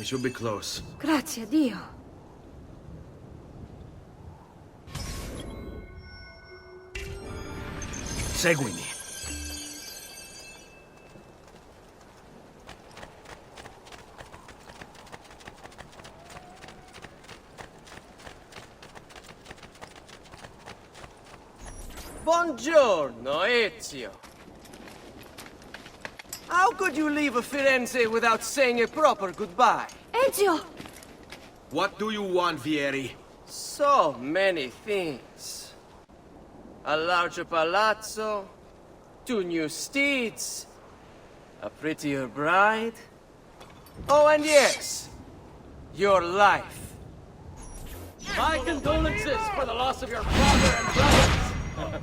We should be close. Grazie a Dio. Seguimi. Buongiorno, Ezio. How could you leave a Firenze without saying a proper goodbye? Ezio! What do you want, Vieri? So many things. A larger palazzo, 2 new steeds, a prettier bride. Oh, and yes, your life. My condolences for the loss of your father and brothers.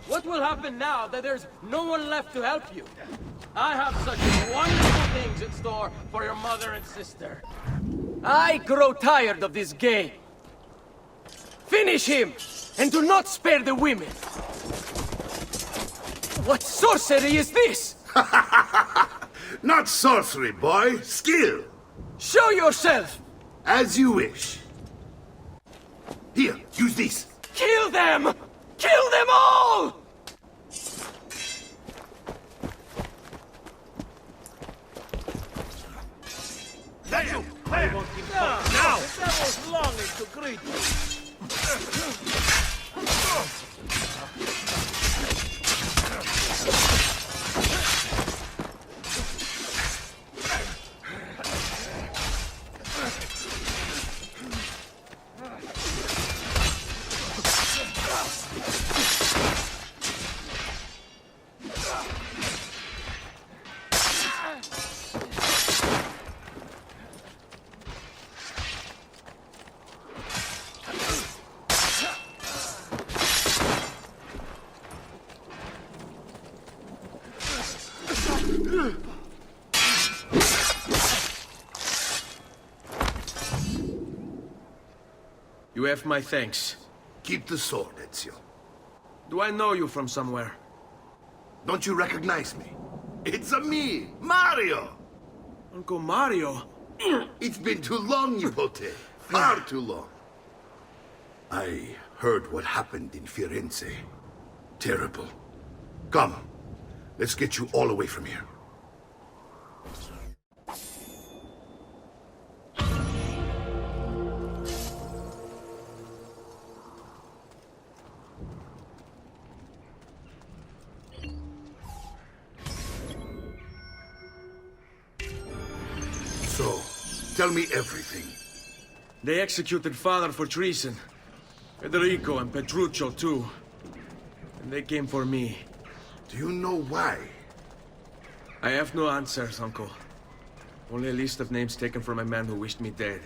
What will happen now that there's no one left to help you? I have such wonderful things in store for your mother and sister. I grow tired of this game. Finish him, and do not spare the women. What sorcery is this? Not sorcery, boy. Skill. Show yourself! As you wish. Here, use these. Kill them! Kill them all! There you! I won't keep fighting. Now! The devil's longing to greet you. You have my thanks. Keep the sword, Ezio. Do I know you from somewhere? Don't you recognize me? It's a me, Mario! Uncle Mario? It's been too long, Nipote. Far too long. I heard what happened in Firenze. Terrible. Come, let's get you all away from here. So, tell me everything. They executed father for treason. Federico and Petruccio too. And they came for me. Do you know why? I have no answers, Uncle. Only a list of names taken from a man who wished me dead.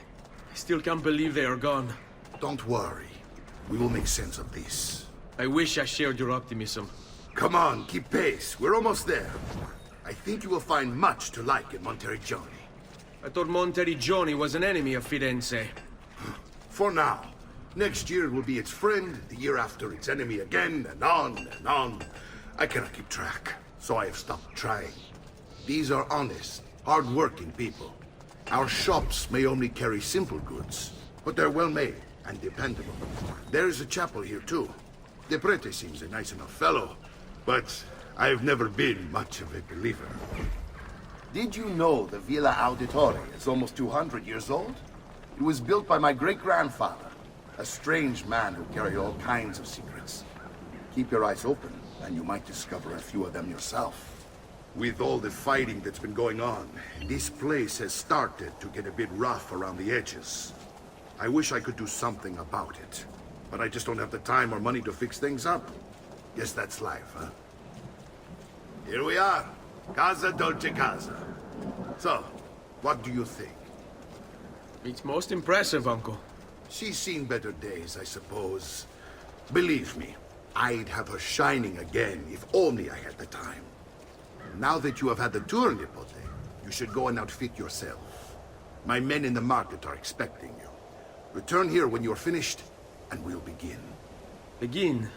I still can't believe they are gone. Don't worry. We will make sense of this. I wish I shared your optimism. Come on, keep pace. We're almost there. I think you will find much to like in Monteriggioni. I thought Monteriggioni was an enemy of Firenze. For now. Next year will be its friend, the year after its enemy again, and on and on. I cannot keep track, so I have stopped trying. These are honest, hard-working people. Our shops may only carry simple goods, but they're well-made and dependable. There is a chapel here, too. The prete seems a nice enough fellow, but I've never been much of a believer. Did you know the Villa Auditore is almost 200 years old? It was built by my great-grandfather, a strange man who carried all kinds of secrets. Keep your eyes open, and you might discover a few of them yourself. With all the fighting that's been going on, this place has started to get a bit rough around the edges. I wish I could do something about it, but I just don't have the time or money to fix things up. Guess that's life, huh? Here we are. Casa, Dolce, Casa. So, what do you think? It's most impressive, Uncle. She's seen better days, I suppose. Believe me, I'd have her shining again if only I had the time. Now that you have had the tour, Nipote, you should go and outfit yourself. My men in the market are expecting you. Return here when you're finished, and we'll begin. Begin?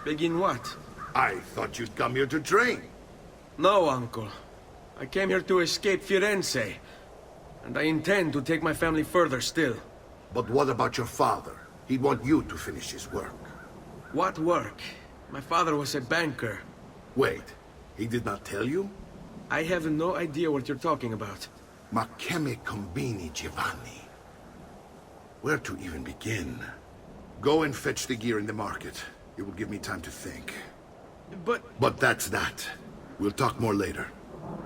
Begin what? I thought you'd come here to train. No, Uncle. I came here to escape Firenze. And I intend to take my family further still. But what about your father? He'd want you to finish his work. What work? My father was a banker. Wait, he did not tell you? I have no idea what you're talking about. Ma che me combini, Giovanni? Where to even begin? Go and fetch the gear in the market. It will give me time to think. But that's that. We'll talk more later.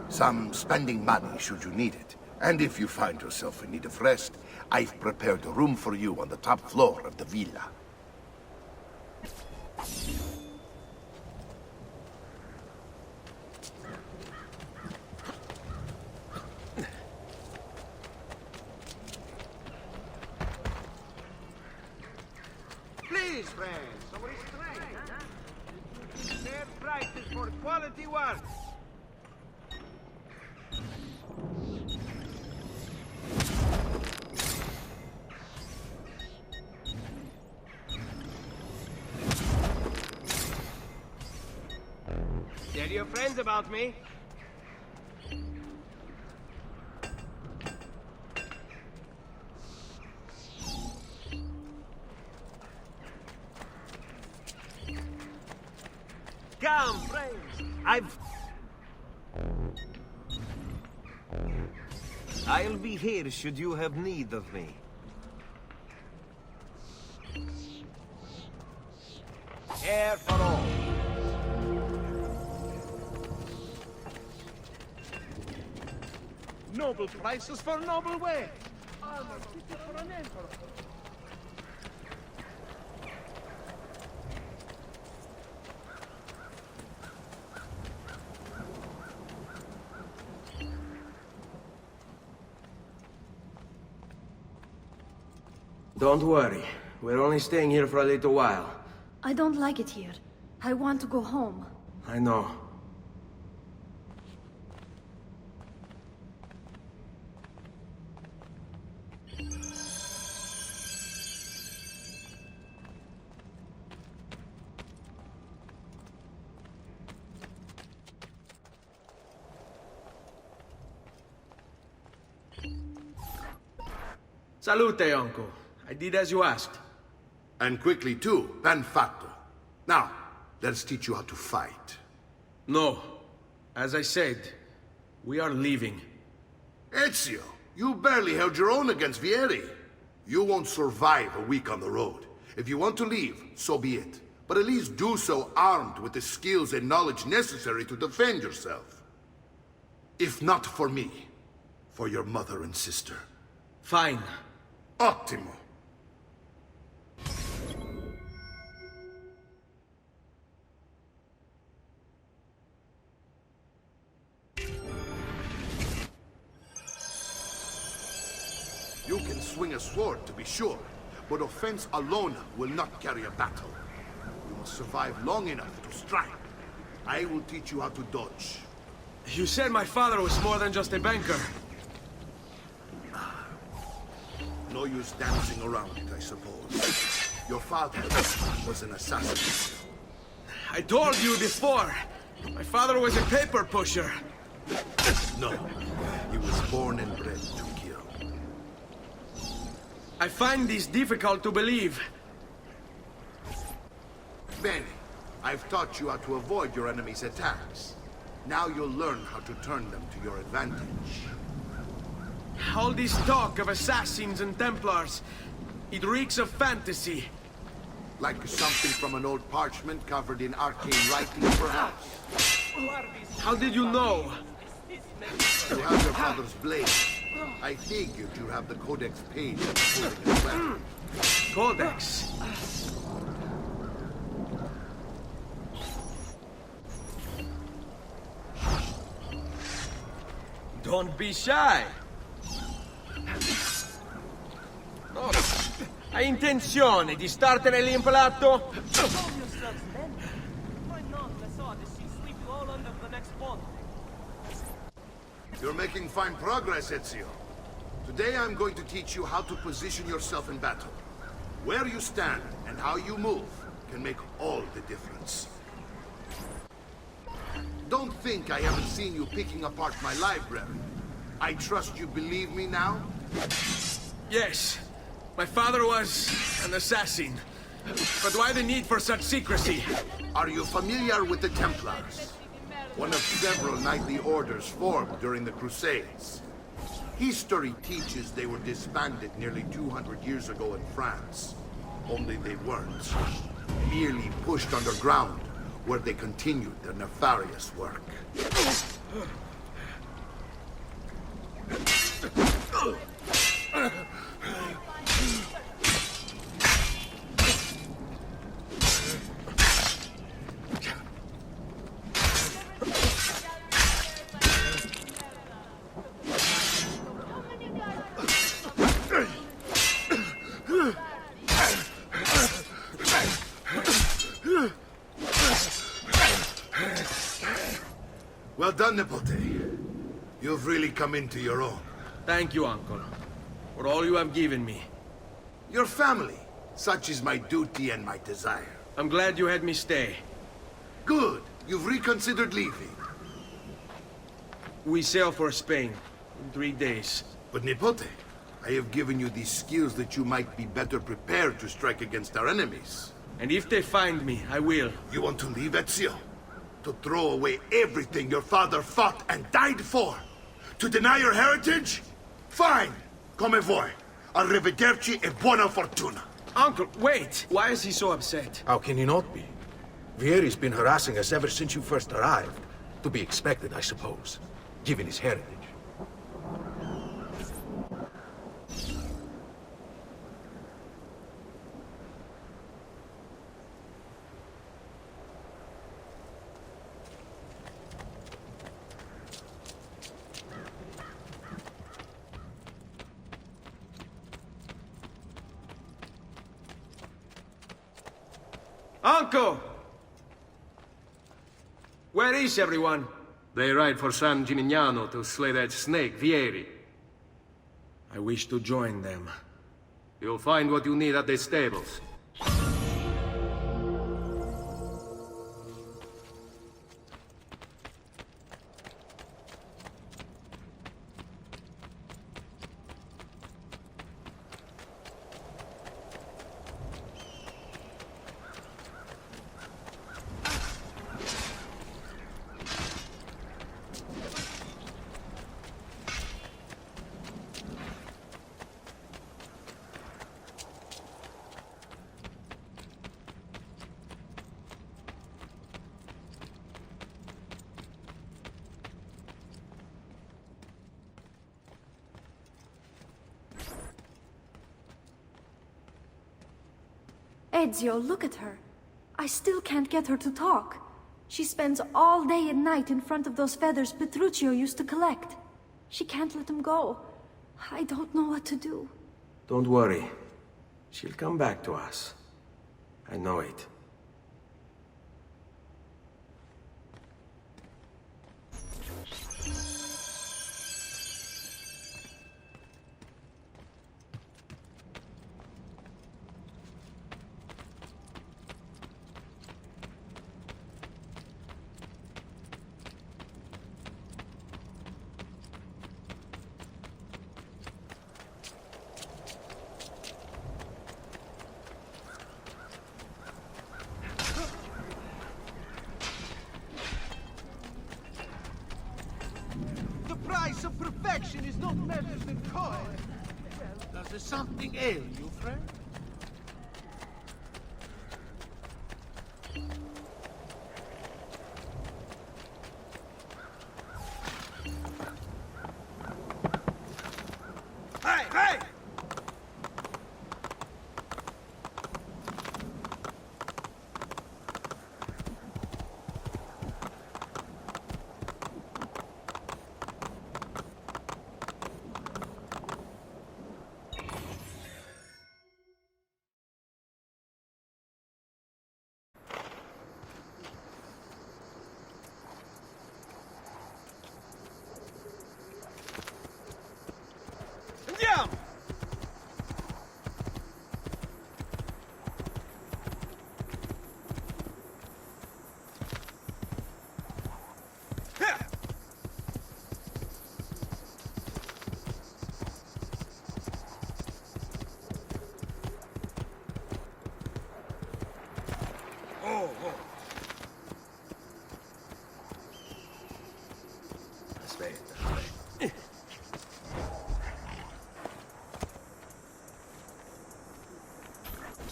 Some spending money should you need it. And if you find yourself in need of rest, I've prepared a room for you on the top floor of the villa. Please, friends, some restraint, huh? Fair prices for quality work. Tell your friends about me. Come, friends. I'll be here should you have need of me. Air for all. Noble prices for noble way. Don't worry. We're only staying here for a little while. I don't like it here. I want to go home. I know. Salute, uncle. I did as you asked. And quickly too, ben fatto. Now, let's teach you how to fight. No. As I said, we are leaving. Ezio, you barely held your own against Vieri. You won't survive a week on the road. If you want to leave, so be it. But at least do so armed with the skills and knowledge necessary to defend yourself. If not for me, for your mother and sister. Fine. Ottimo. You can swing a sword, to be sure, but offense alone will not carry a battle. You must survive long enough to strike. I will teach you how to dodge. You said my father was more than just a banker. No use dancing around it, I suppose. Your father was an assassin. I told you before. My father was a paper pusher. No, he was born and bred to kill. I find this difficult to believe. Bene, I've taught you how to avoid your enemy's attacks. Now you'll learn how to turn them to your advantage. All this talk of assassins and Templars, it reeks of fantasy. Like something from an old parchment covered in arcane writing, perhaps? How did you know? You have your father's blade. I figured you have the Codex page holding as well. Codex. Don't be shy. No, hai intenzione di startene l'implato? You're making fine progress, Ezio. Today I'm going to teach you how to position yourself in battle. Where you stand and how you move can make all the difference. Don't think I haven't seen you picking apart my library. I trust you believe me now? Yes. My father was an assassin. But why the need for such secrecy? Are you familiar with the Templars? One of several knightly orders formed during the Crusades. History teaches they were disbanded nearly 200 years ago in France. Only they weren't. Merely pushed underground, where they continued their nefarious work. Well done, Nipote. You've really come into your own. Thank you, Uncle, for all you have given me. Your family. Such is my duty and my desire. I'm glad you had me stay. Good. You've reconsidered leaving. We sail for Spain in 3 days. But Nipote, I have given you these skills that you might be better prepared to strike against our enemies. And if they find me, I will. You want to leave Ezio? To throw away everything your father fought and died for? To deny your heritage? Fine! Come vuoi. Arrivederci e buona fortuna. Uncle, wait! Why is he so upset? How can he not be? Vieri's been harassing us ever since you first arrived. To be expected, I suppose, given his heritage. Uncle! Where is everyone? They ride for San Gimignano to slay that snake, Vieri. I wish to join them. You'll find what you need at the stables. Ezio, look at her. I still can't get her to talk. She spends all day and night in front of those feathers Petruchio used to collect. She can't let them go. I don't know what to do. Don't worry. She'll come back to us. I know it. The price of perfection is not measured in coin. Well, does something ail you, friend? Hey, hey!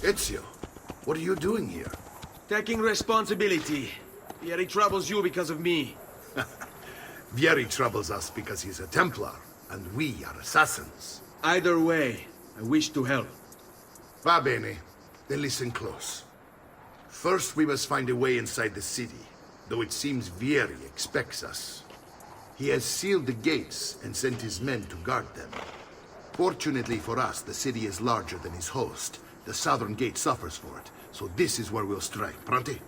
Ezio, what are you doing here? Taking responsibility. Vieri troubles you because of me. Vieri troubles us because he's a Templar, and we are assassins. Either way, I wish to help. Va bene. Then listen close. First, we must find a way inside the city, though it seems Vieri expects us. He has sealed the gates and sent his men to guard them. Fortunately for us, the city is larger than his host. The southern gate suffers for it, so this is where we'll strike. Pronti?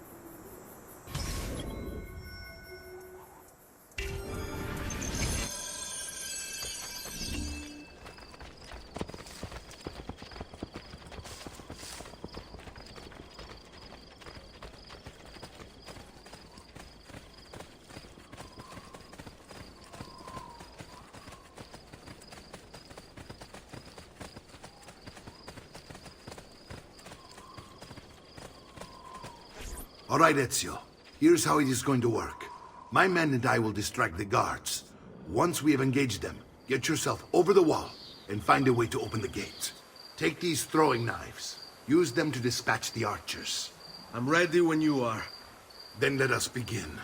All right, Ezio. Here's how it is going to work. My men and I will distract the guards. Once we have engaged them, get yourself over the wall and find a way to open the gate. Take these throwing knives. Use them to dispatch the archers. I'm ready when you are. Then let us begin.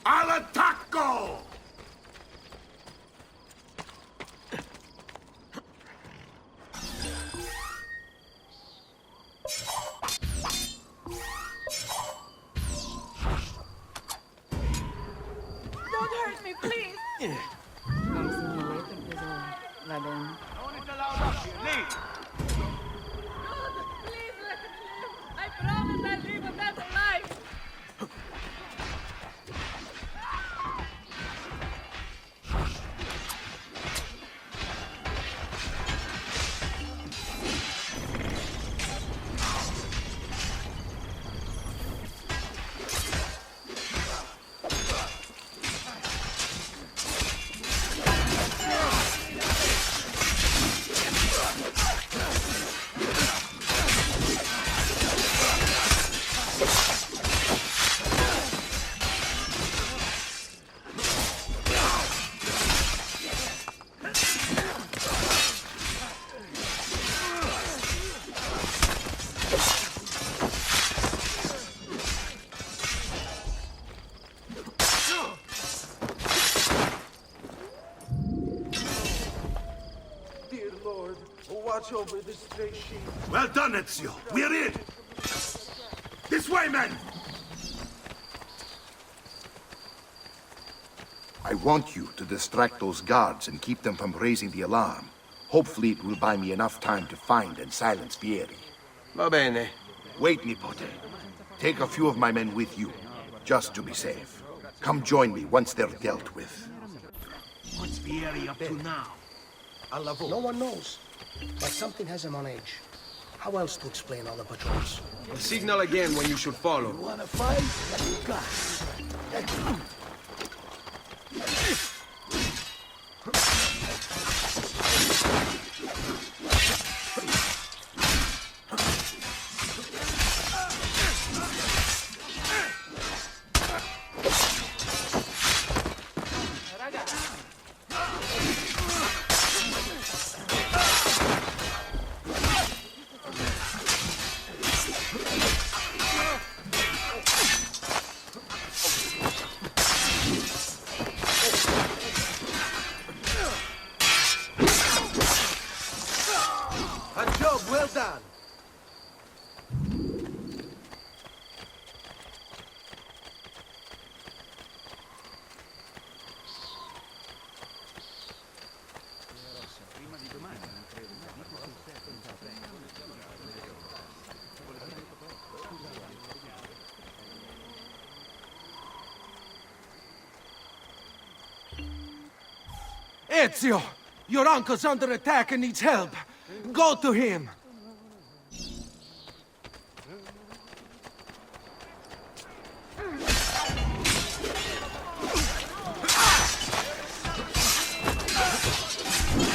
Al attacco! Don't hurt me, please! Vamos in later, tesoro. Va bene. Don't allow us to leave. Please let me live! I promise I'll live a better life! Dear Lord, watch over this stray sheep. Well done, Ezio. We're in! This way, men! I want you to distract those guards and keep them from raising the alarm. Hopefully it will buy me enough time to find and silence Vieri. Va bene. Wait, Nipote. Take a few of my men with you, just to be safe. Come join me once they're dealt with. What's Vieri up to now? No one knows, but something has him on edge. How else to explain all the patrols? Signal again when you should follow. Wanna fight? You got it. A job well done. Ezio! Your uncle's under attack and needs help. Go to him!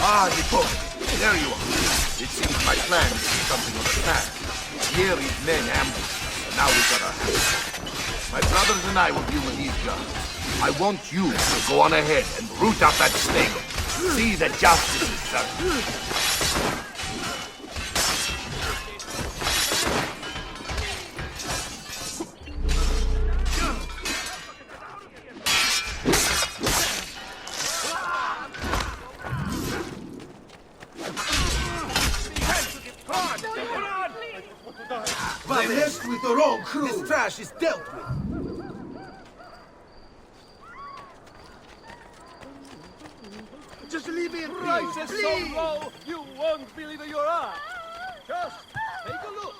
Ah, Nipote, there you are. It seems my plan is something of a snap. Vieri's men ambushed us, and now we've got our hands. My brothers and I will deal with these guns. I want you to go on ahead and root out that snake. See the justice, sir. They messed with the wrong crew. This trash is dealt with. Just leave me in peace, Prices so please. low, you won't believe your eyes. Just take a look.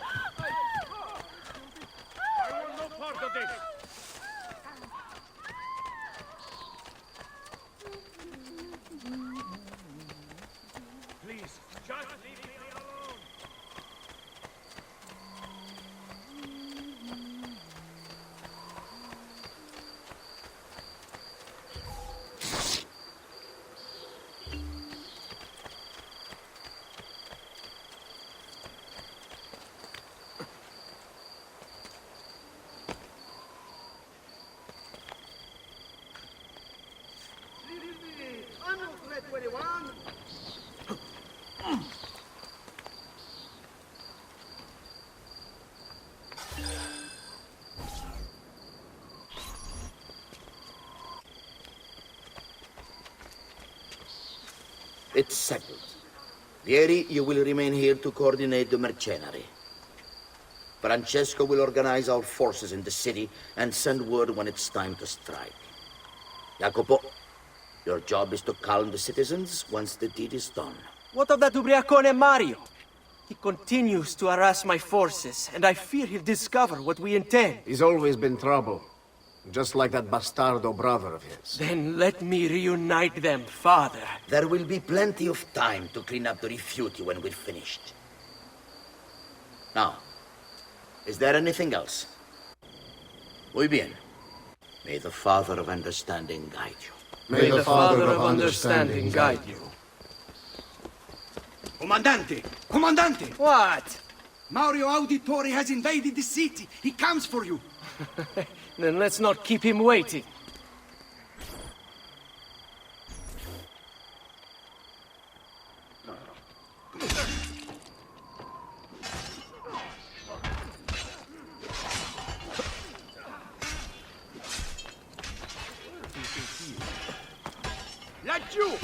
I want no part of this. Please, just leave me alone. I'm not threat to anyone. It's settled. Vieri, you will remain here to coordinate the mercenary. Francesco will organize our forces in the city and send word when it's time to strike. Jacopo, your job is to calm the citizens once the deed is done. What of that ubriacone Mario? He continues to harass my forces, and I fear he'll discover what we intend. He's always been trouble. Just like that bastardo brother of his. Then let me reunite them, father. There will be plenty of time to clean up the rifiuti when we're finished. Now, is there anything else? Muy bien. May the Father of Understanding guide you. May the Father of Understanding guide you. Comandante! Comandante! What? Mario Auditore has invaded the city. He comes for you. Then let's not keep him waiting. Laggiù!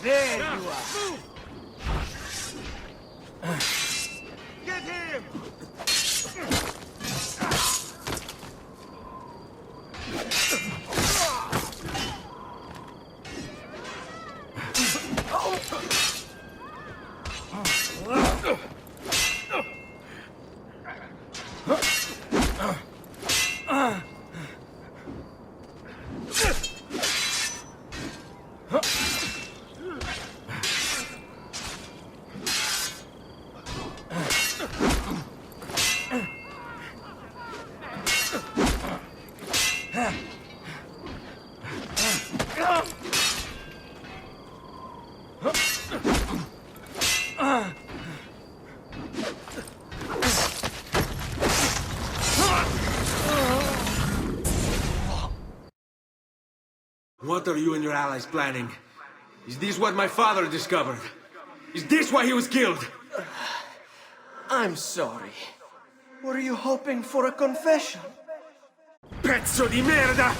There you are. Get him! What are you and your allies planning? Is this what my father discovered? Is this why he was killed? I'm sorry. Were you hoping for a confession? Pezzo di merda!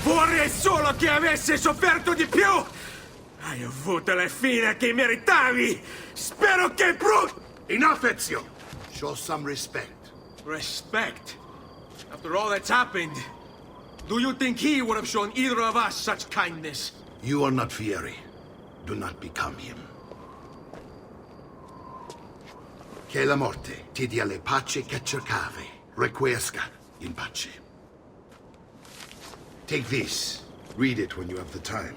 Vorrei solo che avessi sofferto di più! Hai avuto la fine che meritavi! Spero che Enough, Ezio! Show some respect. Respect? After all that's happened, do you think he would have shown either of us such kindness? You are not Fieri. Do not become him. Che la morte ti dia le pace che cercavi. Requiesca in pace. Take this. Read it when you have the time.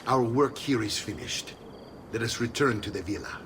Our work here is finished. Let us return to the villa.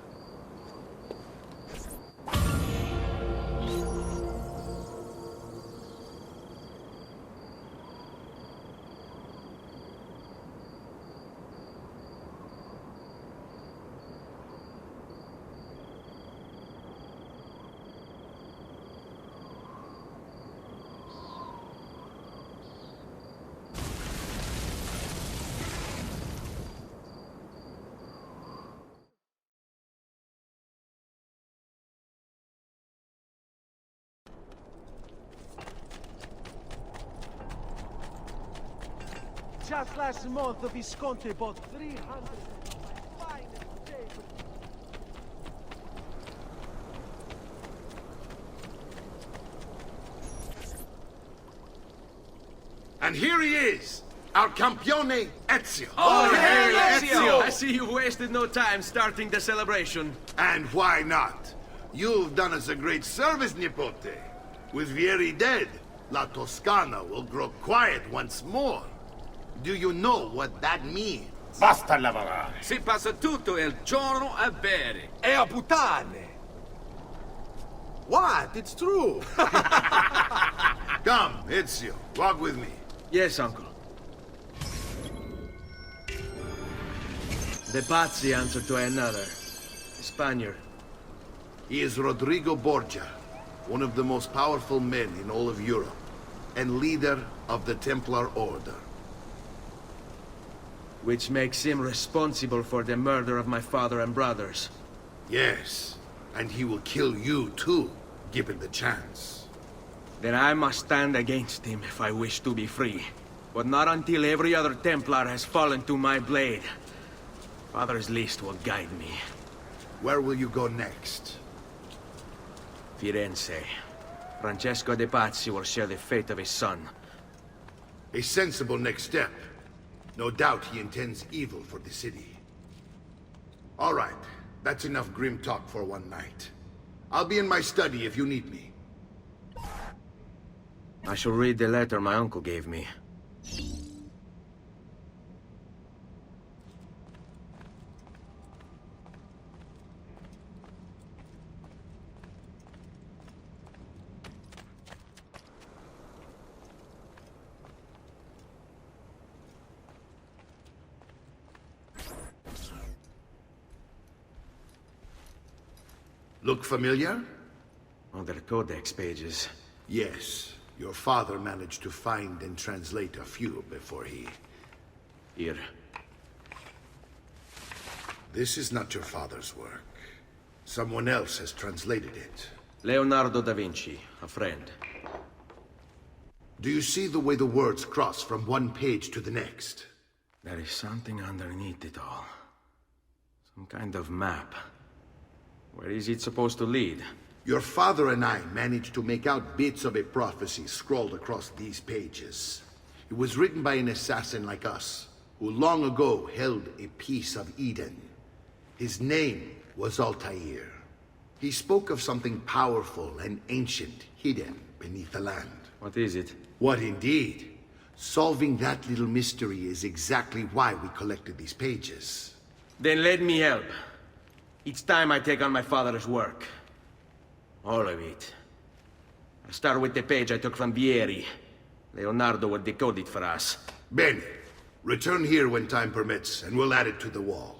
Just last month, the Visconti bought 300 finest tables. And here he is, our campione Ezio. Oh, hey, Ezio! I see you wasted no time starting the celebration. And why not? You've done us a great service, Nipote. With Vieri dead, La Toscana will grow quiet once more. Do you know what that means? Basta lavorare. Si passa tutto il giorno a bere. E a puttane. What? It's true. Come, Ezio, walk with me. Yes, uncle. The Pazzi answer to another. A Spaniard. He is Rodrigo Borgia, one of the most powerful men in all of Europe, and leader of the Templar Order. Which makes him responsible for the murder of my father and brothers. Yes, and he will kill you too, given the chance. Then I must stand against him if I wish to be free. But not until every other Templar has fallen to my blade. Father's list will guide me. Where will you go next? Firenze. Francesco de Pazzi will share the fate of his son. A sensible next step. No doubt he intends evil for the city. All right, that's enough grim talk for one night. I'll be in my study if you need me. I shall read the letter my uncle gave me. Look familiar? Other codex pages. Yes. Your father managed to find and translate a few before he... Here. This is not your father's work. Someone else has translated it. Leonardo da Vinci, a friend. Do you see the way the words cross from one page to the next? There is something underneath it all. Some kind of map. Where is it supposed to lead? Your father and I managed to make out bits of a prophecy scrawled across these pages. It was written by an assassin like us, who long ago held a piece of Eden. His name was Altair. He spoke of something powerful and ancient hidden beneath the land. What is it? What indeed? Solving that little mystery is exactly why we collected these pages. Then let me help. Each time I take on my father's work. All of it. I'll start with the page I took from Vieri. Leonardo will decode it for us. Bene. Return here when time permits, and we'll add it to the wall.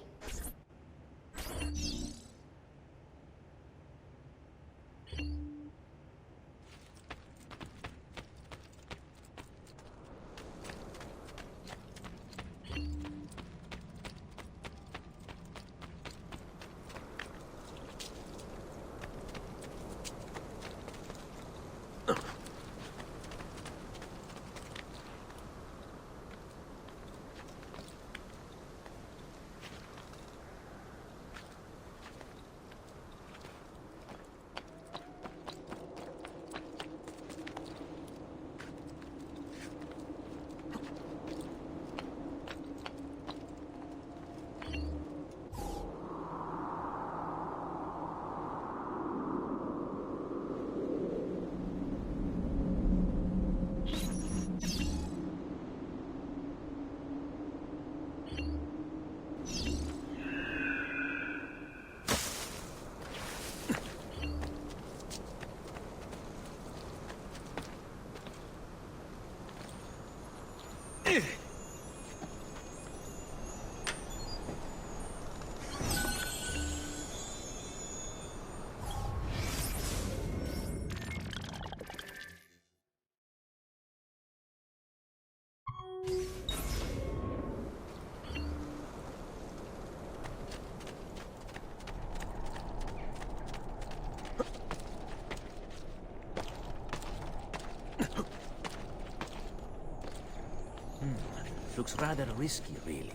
looks rather risky, really.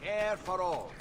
Air for all.